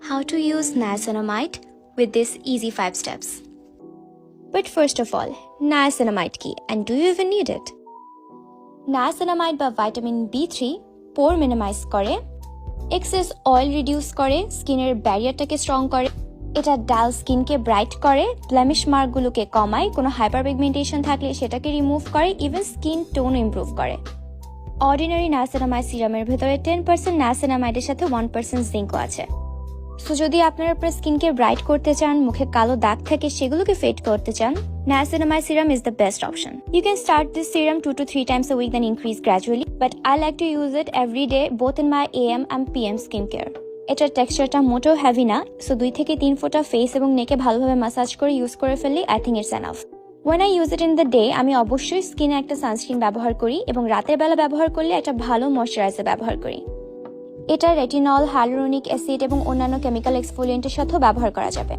how to use niacinamide with these easy 5 steps. But first of all, niacinamide ki and do you even need it? Niacinamide বা vitamin B3 pore minimize করে, excess oil reduce করে, স্কিনের ব্যারিয়ারটাকে strong করে, এটা ডাল স্কিনকে bright করে, blemish মার্কগুলোকে কমায়, কোনো হাইপারপিগমেন্টেশন থাকলে সেটাকে রিমুভ করে, ইভেন স্কিন টোন ইমপ্রুভ করে। অর্ডিনারি নায়াসিনামাইড সিরামের ভেতরে 10% নায়াসিনামাইডের সাথে 1% জিঙ্কও আছে। সো যদি আপনারা আপনার স্কিনকে ব্রাইট করতে চান, মুখে কালো দাগ থাকে সেগুলোকে ফেড করতে চান, niacinamide serum is the best option. You can start this serum 2 to 3 times a week then increase gradually, but I like to use it every day both in my AM and PM skincare. এটার টেক্সচারটা মোটেও heavy না, so 2 থেকে 3 ফোঁটা face এবং নেকে ভালোভাবে massage করে use করে ফেললে I think it's enough. When I use it in the day, আমি অবশ্যই স্কিনে একটা সানস্ক্রিন ব্যবহার করি এবং রাতের বেলা ব্যবহার করলে একটা ভালো ময়শ্চারাইজার ব্যবহার করি। এটা রেটিনল, হাইলুরোনিক অ্যাসিড এবং অন্যান্য কেমিক্যাল এক্সফোলিয়েন্টের সাথেও ব্যবহার করা যাবে।